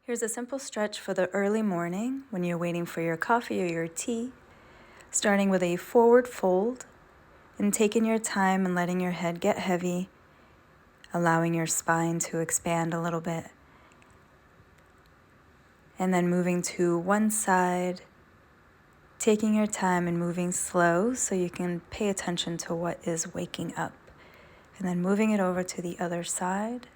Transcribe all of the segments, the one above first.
Here's a simple stretch for the early morning when you're waiting for your coffee or your tea, starting with a forward fold and taking your time and letting your head get heavy, allowing your spine to expand a little bit, and then moving to one side, taking your time and moving slow so you can pay attention to what is waking up, and then moving it over to the other side.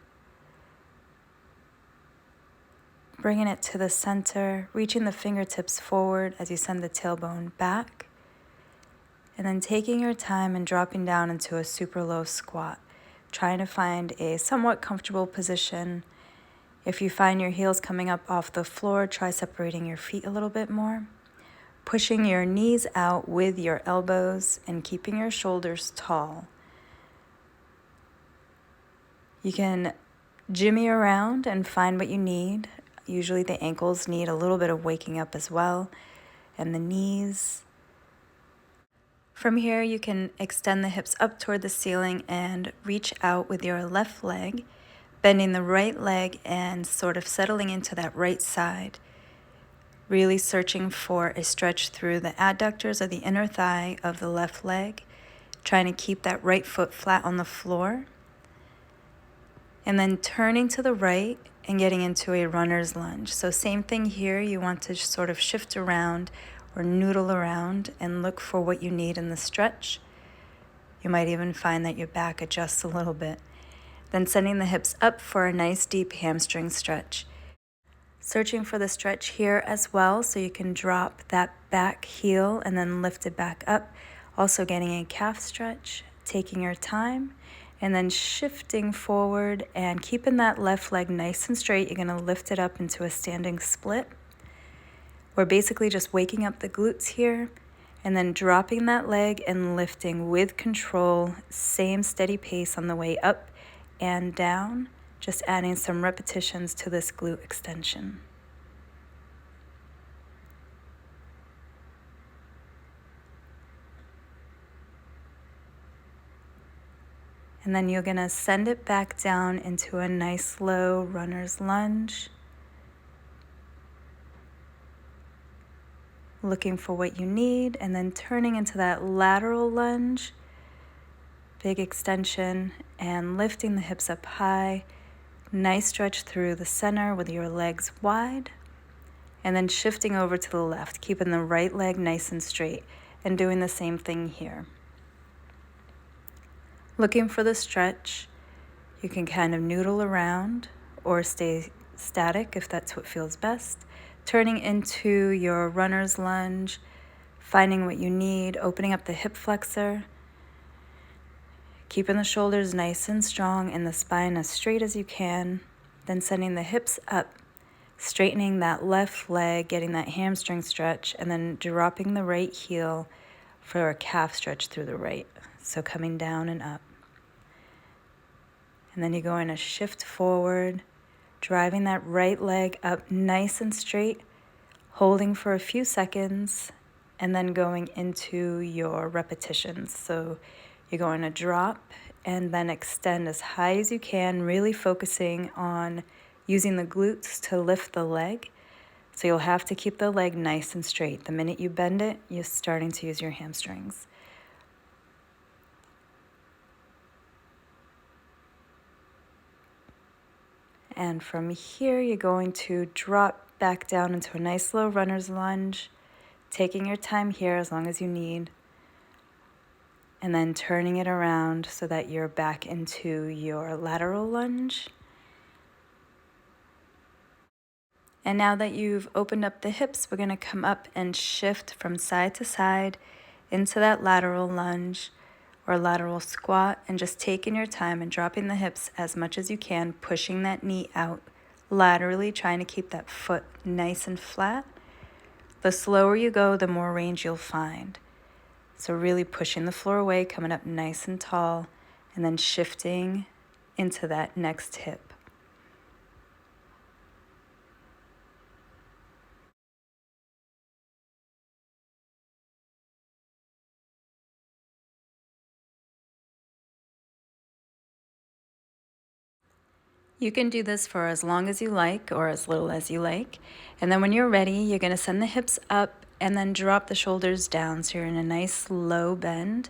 Bringing it to the center, reaching the fingertips forward as you send the tailbone back, and then taking your time and dropping down into a super low squat, trying to find a somewhat comfortable position. If you find your heels coming up off the floor, try separating your feet a little bit more, pushing your knees out with your elbows and keeping your shoulders tall. You can jimmy around and find what you need. Usually the ankles need a little bit of waking up as well, and the knees. From here, you can extend the hips up toward the ceiling and reach out with your left leg, bending the right leg and sort of settling into that right side. Really searching for a stretch through the adductors of the inner thigh of the left leg, trying to keep that right foot flat on the floor. And then turning to the right and getting into a runner's lunge. So same thing here, you want to sort of shift around or noodle around and look for what you need in the stretch. You might even find that your back adjusts a little bit. Then sending the hips up for a nice deep hamstring stretch. Searching for the stretch here as well, so you can drop that back heel and then lift it back up. Also getting a calf stretch, taking your time, and then shifting forward and keeping that left leg nice and straight. You're gonna lift it up into a standing split. We're basically just waking up the glutes here and then dropping that leg and lifting with control, same steady pace on the way up and down, just adding some repetitions to this glute extension. And then you're gonna send it back down into a nice low runner's lunge. Looking for what you need and then turning into that lateral lunge, big extension and lifting the hips up high. Nice stretch through the center with your legs wide, and then shifting over to the left, keeping the right leg nice and straight and doing the same thing here. Looking for the stretch, you can kind of noodle around or stay static if that's what feels best. Turning into your runner's lunge, finding what you need, opening up the hip flexor, keeping the shoulders nice and strong and the spine as straight as you can, then sending the hips up, straightening that left leg, getting that hamstring stretch, and then dropping the right heel for a calf stretch through the right. So coming down and up. And then you're going to shift forward, driving that right leg up nice and straight, holding for a few seconds, and then going into your repetitions. So you're going to drop and then extend as high as you can, really focusing on using the glutes to lift the leg. So you'll have to keep the leg nice and straight. The minute you bend it, you're starting to use your hamstrings. And from here, you're going to drop back down into a nice low runner's lunge, taking your time here as long as you need, and then turning it around so that you're back into your lateral lunge. And now that you've opened up the hips, we're going to come up and shift from side to side into that lateral lunge or lateral squat, and just taking your time and dropping the hips as much as you can, pushing that knee out laterally, trying to keep that foot nice and flat. The slower you go, the more range you'll find. So really pushing the floor away, coming up nice and tall, and then shifting into that next hip. You can do this for as long as you like or as little as you like. And then when you're ready, you're going to send the hips up and then drop the shoulders down so you're in a nice low bend.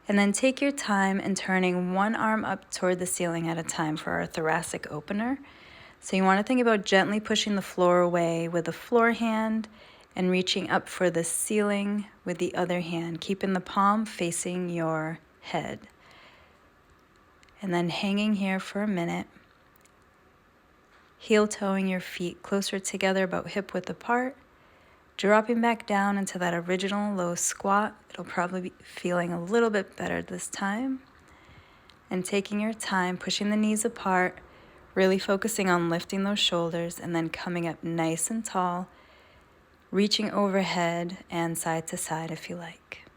And then take your time in turning one arm up toward the ceiling at a time for our thoracic opener. So you want to think about gently pushing the floor away with the floor hand and reaching up for the ceiling with the other hand, keeping the palm facing your head. And then hanging here for a minute. Heel-toeing your feet closer together, about hip width apart. Dropping back down into that original low squat. It'll probably be feeling a little bit better this time. And taking your time, pushing the knees apart, really focusing on lifting those shoulders and then coming up nice and tall, reaching overhead and side to side if you like.